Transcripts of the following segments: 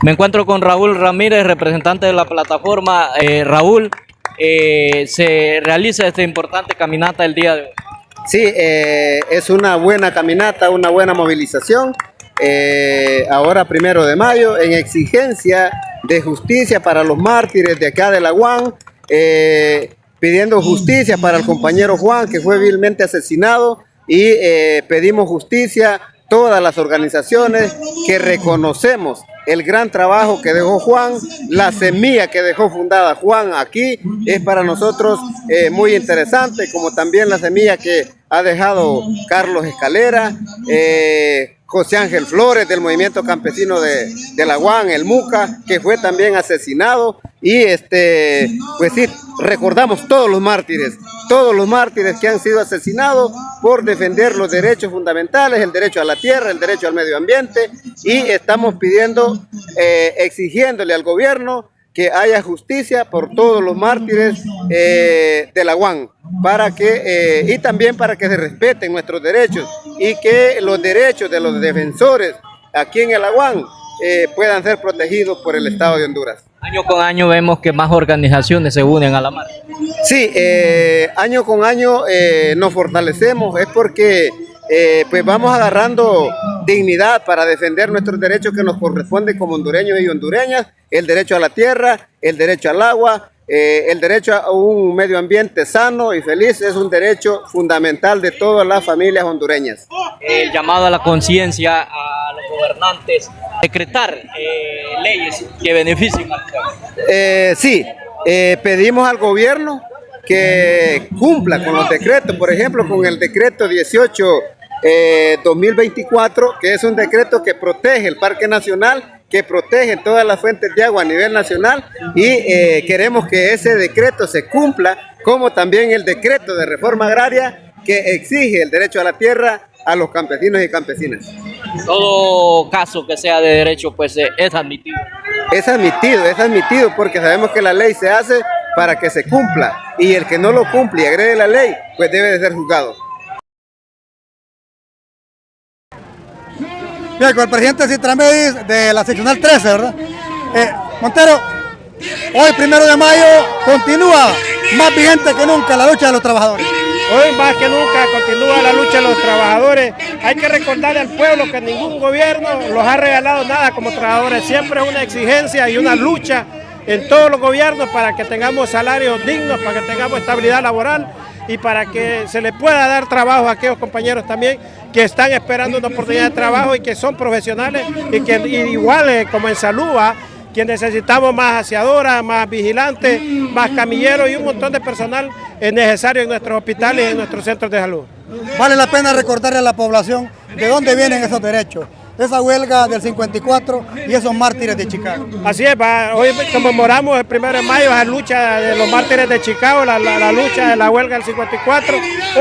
Me encuentro con Raúl Ramírez, representante de la plataforma. Raúl, se realiza esta importante caminata el día de hoy. Sí, es una buena caminata, una buena movilización. Ahora 1 de mayo, en exigencia de justicia para los mártires de acá de La Guan, pidiendo justicia para el compañero Juan, que fue vilmente asesinado, y pedimos justicia todas las organizaciones que reconocemos el gran trabajo que dejó Juan, la semilla que dejó fundada Juan aquí es para nosotros muy interesante, como también la semilla que ha dejado Carlos Escalera, José Ángel Flores del movimiento campesino de La Guan, el Muca, que fue también asesinado. Y pues sí, recordamos todos los mártires que han sido asesinados por defender los derechos fundamentales, el derecho a la tierra, el derecho al medio ambiente, y estamos pidiendo, exigiéndole al gobierno que haya justicia por todos los mártires de La Guan, y también para que se respeten nuestros derechos y que los derechos de los defensores aquí en el La Guan puedan ser protegidos por el Estado de Honduras. Año con año vemos que más organizaciones se unen a la marcha. Sí, año con año nos fortalecemos, es porque pues vamos agarrando dignidad para defender nuestros derechos que nos corresponden como hondureños y hondureñas, el derecho a la tierra, el derecho al agua, el derecho a un medio ambiente sano y feliz es un derecho fundamental de todas las familias hondureñas. El llamado a la conciencia a los gobernantes, decretar leyes que beneficien al pueblo. Sí, pedimos al gobierno que cumpla con los decretos, por ejemplo, con el decreto 18-2024, que es un decreto que protege el Parque Nacional, que protege todas las fuentes de agua a nivel nacional, y queremos que ese decreto se cumpla, como también el decreto de reforma agraria que exige el derecho a la tierra a los campesinos y campesinas. Todo caso que sea de derecho pues es admitido. Es admitido porque sabemos que la ley se hace para que se cumpla, y el que no lo cumple y agrede la ley pues debe de ser juzgado. Bien, con el presidente Citramedis de la seccional 13, ¿verdad? Montero, hoy 1 de mayo continúa más vigente que nunca la lucha de los trabajadores. Hoy más que nunca continúa la lucha de los trabajadores. Hay que recordarle al pueblo que ningún gobierno los ha regalado nada como trabajadores. Siempre es una exigencia y una lucha en todos los gobiernos para que tengamos salarios dignos, para que tengamos estabilidad laboral y para que se les pueda dar trabajo a aquellos compañeros también que están esperando una oportunidad de trabajo y que son profesionales y que igual como en salud, que necesitamos más aseadoras, más vigilantes, más camilleros y un montón de personal necesario en nuestros hospitales y en nuestros centros de salud. Vale la pena recordarle a la población de dónde vienen esos derechos, esa huelga del 54 y esos mártires de Chicago. Así es, hoy conmemoramos el 1 de mayo la lucha de los mártires de Chicago, la lucha de la huelga del 54.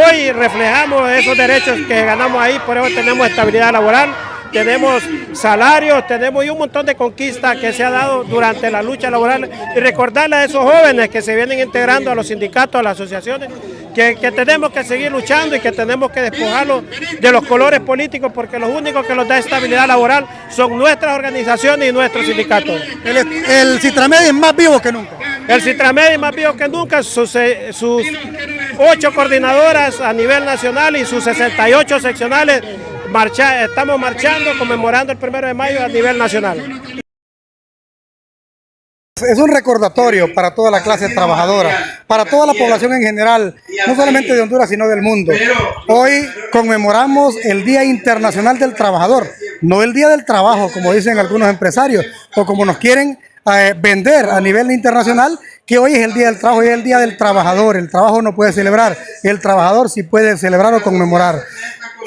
Hoy reflejamos esos derechos que ganamos ahí, por eso tenemos estabilidad laboral, tenemos salarios, tenemos y un montón de conquistas que se ha dado durante la lucha laboral, y recordarle a esos jóvenes que se vienen integrando a los sindicatos, a las asociaciones, que tenemos que seguir luchando y que tenemos que despojarlos de los colores políticos, porque los únicos que nos da estabilidad laboral son nuestras organizaciones y nuestros sindicatos. El Citramedis es más vivo que nunca. El Citramedis es más vivo que nunca, sus 8 coordinadoras a nivel nacional y sus 68 seccionales, estamos marchando, conmemorando el 1 de mayo a nivel nacional. Es un recordatorio para toda la clase trabajadora, para toda la población en general, no solamente de Honduras, sino del mundo. Hoy conmemoramos el Día Internacional del Trabajador, no el Día del Trabajo, como dicen algunos empresarios, o como nos quieren vender a nivel internacional, que hoy es el Día del Trabajo y es el Día del Trabajador. El trabajo no puede celebrar, el trabajador sí puede celebrar o conmemorar.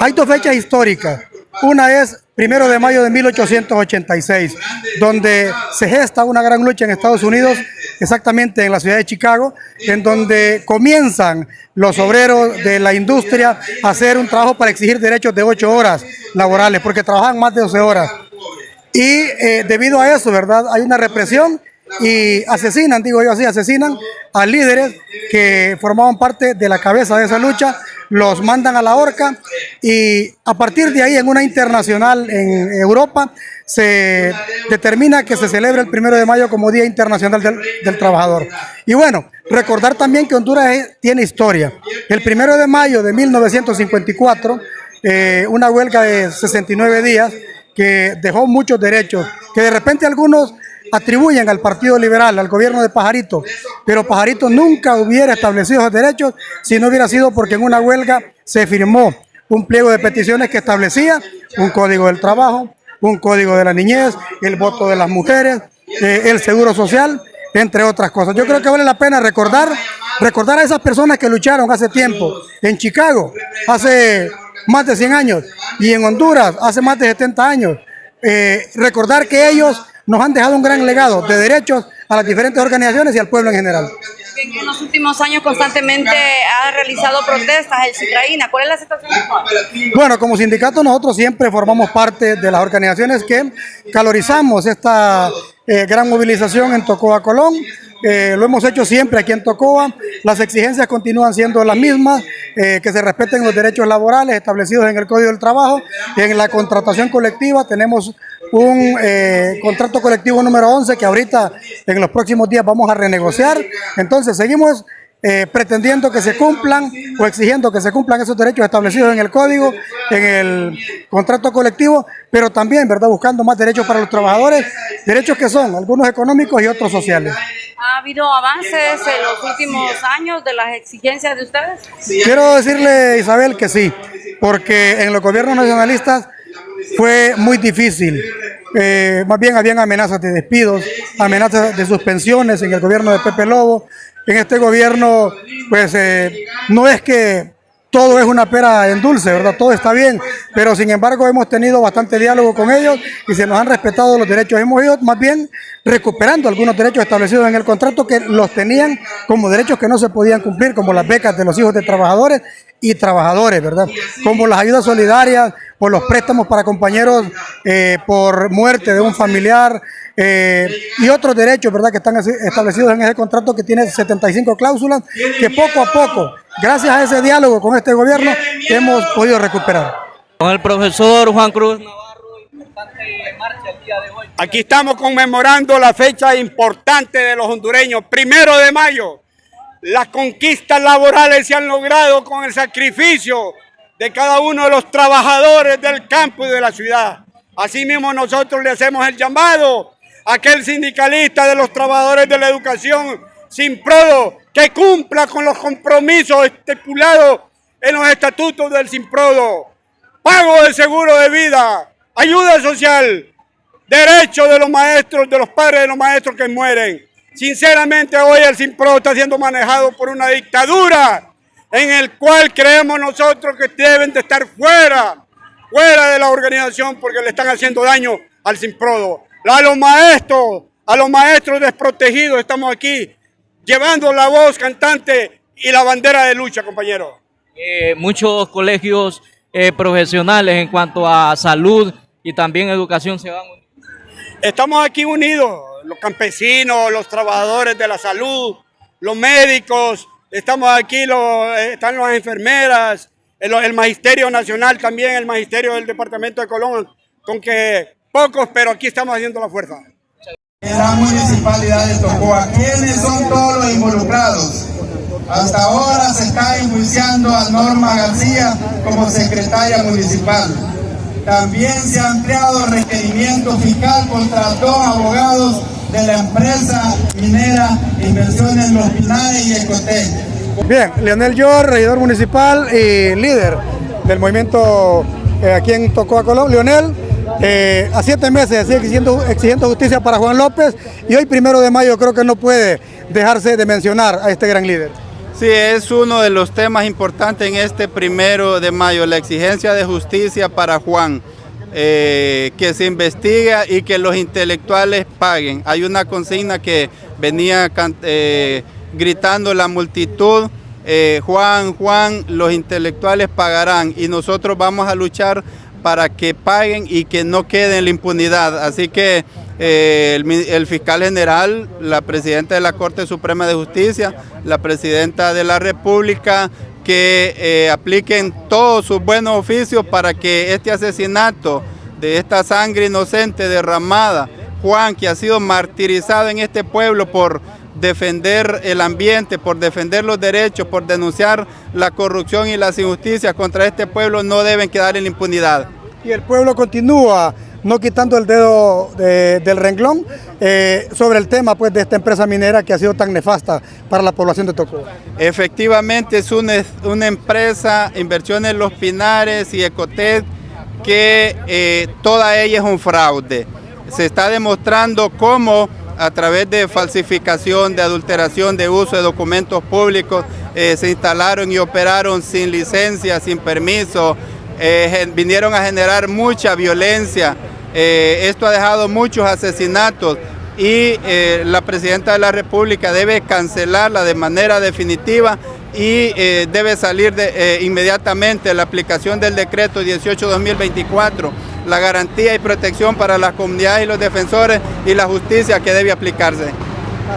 Hay 2 fechas históricas. Una es 1 de mayo de 1886, donde se gesta una gran lucha en Estados Unidos, exactamente en la ciudad de Chicago, en donde comienzan los obreros de la industria a hacer un trabajo para exigir derechos de 8 horas laborales, porque trabajan más de 12 horas. Y debido a eso, ¿verdad?, hay una represión y asesinan, digo yo así, asesinan a líderes que formaban parte de la cabeza de esa lucha, los mandan a la horca y a partir de ahí en una internacional en Europa se determina que se celebra el 1 de mayo como Día Internacional del Trabajador. Y bueno, recordar también que Honduras tiene historia. El 1 de mayo de 1954, una huelga de 69 días que dejó muchos derechos, que de repente algunos atribuyen al Partido Liberal, al gobierno de Pajarito, pero Pajarito nunca hubiera establecido esos derechos si no hubiera sido porque en una huelga se firmó un pliego de peticiones que establecía un código del trabajo, un código de la niñez, el voto de las mujeres, el seguro social, entre otras cosas. Yo creo que vale la pena recordar a esas personas que lucharon hace tiempo, en Chicago, hace más de 100 años, y en Honduras, hace más de 70 años. Recordar que ellos nos han dejado un gran legado de derechos a las diferentes organizaciones y al pueblo en general. En los últimos años constantemente ha realizado protestas el Citraína. ¿Cuál es la situación actual? Bueno, como sindicato nosotros siempre formamos parte de las organizaciones que calorizamos esta gran movilización en Tocoa, Colón. Lo hemos hecho siempre aquí en Tocoa. Las exigencias continúan siendo las mismas, que se respeten los derechos laborales establecidos en el Código del Trabajo. En la contratación colectiva tenemos un contrato colectivo número 11 que ahorita en los próximos días vamos a renegociar. Entonces seguimos pretendiendo que se cumplan o exigiendo que se cumplan esos derechos establecidos en el código, en el contrato colectivo, pero también, ¿verdad?, buscando más derechos para los trabajadores, derechos que son algunos económicos y otros sociales. ¿Ha habido avances en los últimos años de las exigencias de ustedes? Quiero decirle, Isabel, que sí, porque en los gobiernos nacionalistas fue muy difícil. Más bien habían amenazas de despidos, amenazas de suspensiones en el gobierno de Pepe Lobo. En este gobierno, pues no es que todo es una pera en dulce, ¿verdad? Todo está bien, pero sin embargo hemos tenido bastante diálogo con ellos y se nos han respetado los derechos. Hemos ido más bien recuperando algunos derechos establecidos en el contrato que los tenían como derechos que no se podían cumplir, como las becas de los hijos de trabajadores y trabajadores, ¿verdad? Como las ayudas solidarias o los préstamos para compañeros por muerte de un familiar, y otros derechos, ¿verdad?, que están establecidos en ese contrato que tiene 75 cláusulas que poco a poco, gracias a ese diálogo con este gobierno, hemos podido recuperar. Con el profesor Juan Cruz Navarro, importante marcha el día de hoy. Aquí estamos conmemorando la fecha importante de los hondureños, 1 de mayo. Las conquistas laborales se han logrado con el sacrificio de cada uno de los trabajadores del campo y de la ciudad. Asimismo, nosotros le hacemos el llamado a aquel sindicalista de los trabajadores de la educación, Simprodo, que cumpla con los compromisos estipulados en los estatutos del Simprodo. Pago de seguro de vida, ayuda social, derecho de los maestros, de los padres de los maestros que mueren. Sinceramente, hoy el Simprodo está siendo manejado por una dictadura en el cual creemos nosotros que deben de estar fuera de la organización porque le están haciendo daño al Simprodo. A los maestros desprotegidos estamos aquí llevando la voz cantante y la bandera de lucha, compañeros. Muchos colegios profesionales en cuanto a salud y también educación se van uniendo. Estamos aquí unidos, los campesinos, los trabajadores de la salud, los médicos, estamos aquí, están las enfermeras, el Magisterio Nacional también, el Magisterio del Departamento de Colón, con que pocos, pero aquí estamos haciendo la fuerza. En la municipalidad de Tocoa, ¿quiénes son todos los involucrados? Hasta ahora se está enjuiciando a Norma García como secretaria municipal. También se ha ampliado requerimiento fiscal contra 2 abogados de la empresa minera Inversiones Los Pinares y Ecotec. Bien, Leonel Yor, regidor municipal y líder del movimiento aquí en Tocoa, Colón. Leonel, a 7 meses sigue exigiendo justicia para Juan López y hoy 1 de mayo creo que no puede dejarse de mencionar a este gran líder. Sí, es uno de los temas importantes en este 1 de mayo, la exigencia de justicia para Juan, que se investiga y que los intelectuales paguen. Hay una consigna que venía gritando la multitud, Juan, los intelectuales pagarán, y nosotros vamos a luchar para que paguen y que no quede en la impunidad. Así que el fiscal general, la presidenta de la Corte Suprema de Justicia, la presidenta de la República, que apliquen todos sus buenos oficios para que este asesinato de esta sangre inocente derramada, Juan, que ha sido martirizado en este pueblo por defender el ambiente, por defender los derechos, por denunciar la corrupción y las injusticias contra este pueblo, no deben quedar en la impunidad. Y el pueblo continúa no quitando el dedo del renglón sobre el tema pues, de esta empresa minera que ha sido tan nefasta para la población de Tocoa. Efectivamente es una empresa, Inversiones Los Pinares y Ecotec, que toda ella es un fraude. Se está demostrando cómo a través de falsificación, de adulteración, de uso de documentos públicos, se instalaron y operaron sin licencia, sin permiso, vinieron a generar mucha violencia. Esto ha dejado muchos asesinatos y la Presidenta de la República debe cancelarla de manera definitiva y debe salir inmediatamente la aplicación del decreto 18/2024, la garantía y protección para las comunidades y los defensores y la justicia que debe aplicarse.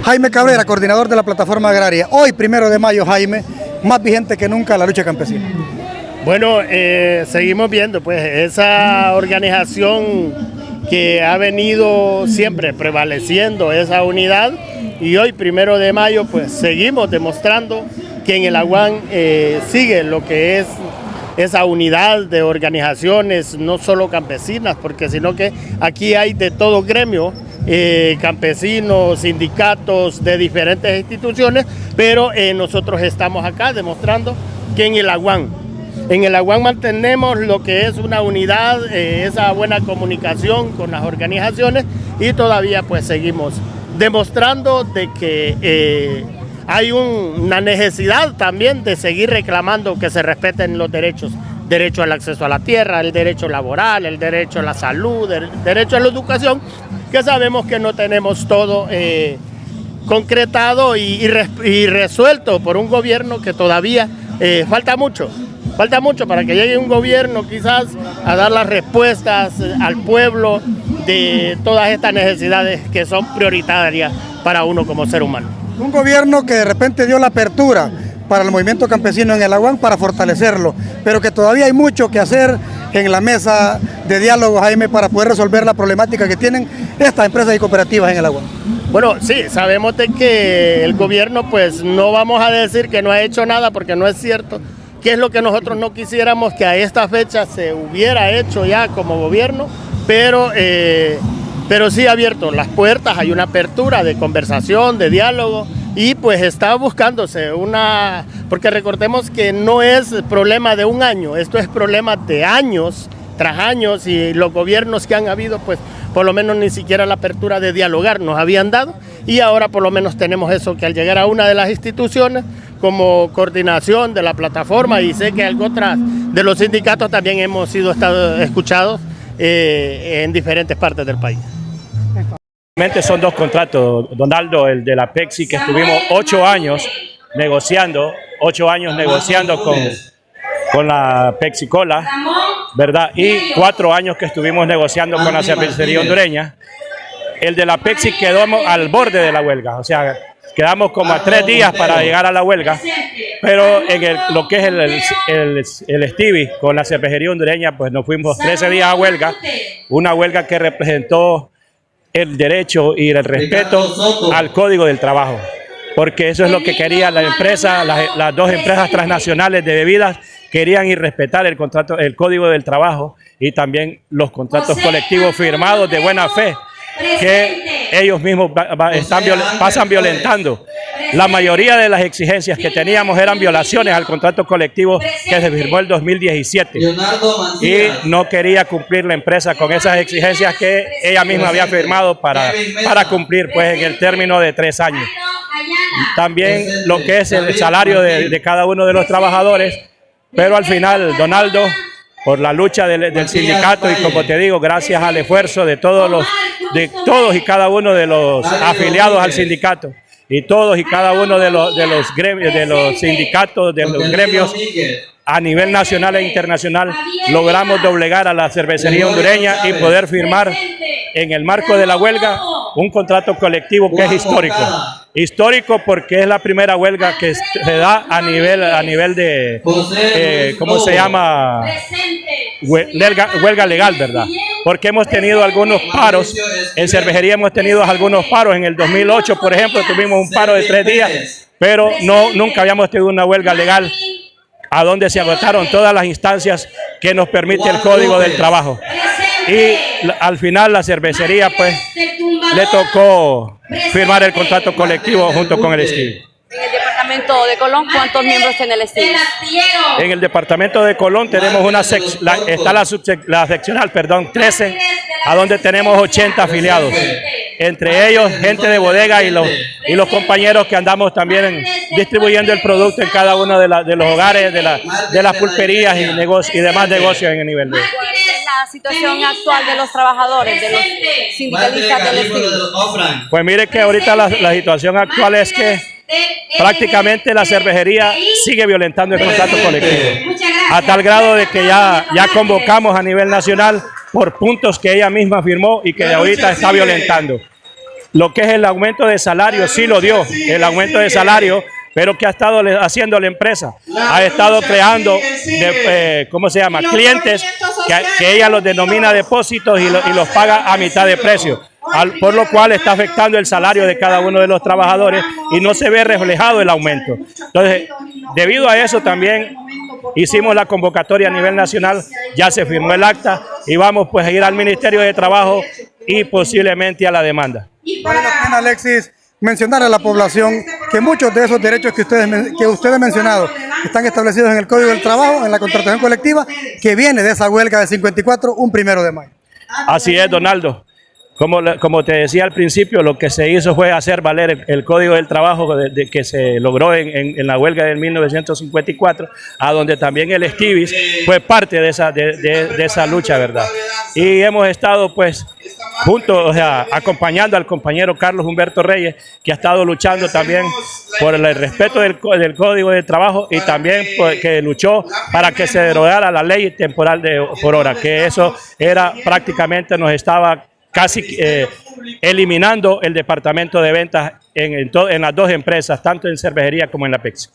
Jaime Cabrera, coordinador de la Plataforma Agraria. Hoy, 1 de mayo, Jaime, más vigente que nunca la lucha campesina. Bueno, seguimos viendo pues esa organización que ha venido siempre prevaleciendo esa unidad y hoy 1 de mayo pues seguimos demostrando que en el Aguán sigue lo que es esa unidad de organizaciones, no solo campesinas, porque sino que aquí hay de todo gremio, campesinos, sindicatos de diferentes instituciones, pero nosotros estamos acá demostrando que en el Aguán mantenemos lo que es una unidad, esa buena comunicación con las organizaciones y todavía pues seguimos demostrando de que hay una necesidad también de seguir reclamando que se respeten los derechos. Derecho al acceso a la tierra, el derecho laboral, el derecho a la salud, el derecho a la educación, que sabemos que no tenemos todo concretado y resuelto por un gobierno que todavía falta mucho para que llegue un gobierno quizás a dar las respuestas al pueblo de todas estas necesidades que son prioritarias para uno como ser humano. Un gobierno que de repente dio la apertura para el movimiento campesino en el Aguán para fortalecerlo, pero que todavía hay mucho que hacer en la mesa de diálogo, Jaime, para poder resolver la problemática que tienen estas empresas y cooperativas en el Aguán. Bueno, sí, sabemos de que el gobierno, pues no vamos a decir que no ha hecho nada porque no es cierto, que es lo que nosotros no quisiéramos que a esta fecha se hubiera hecho ya como gobierno, pero sí ha abierto las puertas, hay una apertura de conversación, de diálogo y pues está buscándose porque recordemos que no es problema de un año, esto es problema de años tras años y los gobiernos que han habido pues por lo menos ni siquiera la apertura de dialogar nos habían dado y ahora por lo menos tenemos eso que al llegar a una de las instituciones como coordinación de la plataforma y sé que otras de los sindicatos también hemos sido escuchados en diferentes partes del país. Son dos contratos, Donaldo, el de la Pepsi que estuvimos 8 años negociando con la Pepsi Cola, ¿verdad? Y 4 años que estuvimos negociando con la cervecería hondureña. El de la Pepsi quedó al borde de la huelga, o sea, quedamos como a 3 días para llegar a la huelga, pero en lo que es el Stevie con la cervecería hondureña, pues nos fuimos 13 días a huelga, una huelga que representó el derecho y el respeto al Código del Trabajo, porque eso es lo que quería la empresa, las dos empresas transnacionales de bebidas querían ir respetar el contrato, el Código del Trabajo y también los contratos colectivos firmados de buena fe que ellos mismos pasan violentando. La mayoría de las exigencias que teníamos eran violaciones al contrato colectivo que se firmó el 2017 y no quería cumplir la empresa con esas exigencias que ella misma había firmado para cumplir pues en el término de 3 años. También lo que es el salario de cada uno de los trabajadores, pero al final, Donaldo, por la lucha del sindicato y como te digo, gracias al esfuerzo de todos y cada uno de los afiliados al sindicato y todos y cada uno de los gremios, de los sindicatos, de los gremios a nivel nacional e internacional, logramos doblegar a la cervecería hondureña y poder firmar en el marco de la huelga, un contrato colectivo que es histórico. Histórico porque es la primera huelga que se da a nivel de, ¿cómo se llama? Huelga legal, ¿verdad? Porque hemos tenido algunos paros, en cervejería hemos tenido algunos paros. En el 2008, por ejemplo, tuvimos un paro de 3 días, pero nunca habíamos tenido una huelga legal a donde se agotaron todas las instancias que nos permite el Código del Trabajo. Y al final la cervecería pues le tocó firmar el contrato colectivo junto con el STIVI. En el departamento de Colón, ¿cuántos miembros tiene el STIVI? En el departamento de Colón tenemos está la seccional, 13, a donde tenemos 80 afiliados. Entre ellos, gente de bodega y los compañeros que andamos también distribuyendo el producto en cada uno de los hogares, de las pulperías y demás negocios en el nivel de... ¿Cuál es la situación actual de los trabajadores, de los sindicalistas del STIVI? Pues mire que ahorita la situación actual es que prácticamente la cervejería sigue violentando el contrato colectivo, a tal grado de que ya convocamos a nivel nacional por puntos que ella misma firmó y que ahorita está violentando. Lo que es el aumento de salario, sí lo dio, el aumento de salario, pero ¿qué ha estado haciendo la empresa? Ha estado creando, ¿cómo se llama? Clientes que ella los denomina depósitos y los paga a mitad de precio. Por lo cual está afectando el salario de cada uno de los trabajadores y no se ve reflejado el aumento. Entonces, debido a eso también hicimos la convocatoria a nivel nacional, ya se firmó el acta y vamos pues a ir al Ministerio de Trabajo y posiblemente a la demanda. Vale la pena, Alexis, mencionar a la población que muchos de esos derechos que ustedes han mencionado están establecidos en el Código del Trabajo, en la contratación colectiva, que viene de esa huelga de 54, un 1 de mayo. Así es, Donaldo. Como te decía al principio, lo que se hizo fue hacer valer el Código del Trabajo que se logró en la huelga de 1954, a donde también el STIVI fue parte de esa lucha, ¿verdad? Y hemos estado pues juntos, o sea, acompañando al compañero Carlos Humberto Reyes, que ha estado luchando también por el respeto del Código del Trabajo y también que luchó para que se derogara la ley temporal por hora, que eso era prácticamente nos estaba casi eliminando el departamento de ventas en las dos empresas, tanto en cervejería como en la Pepsi.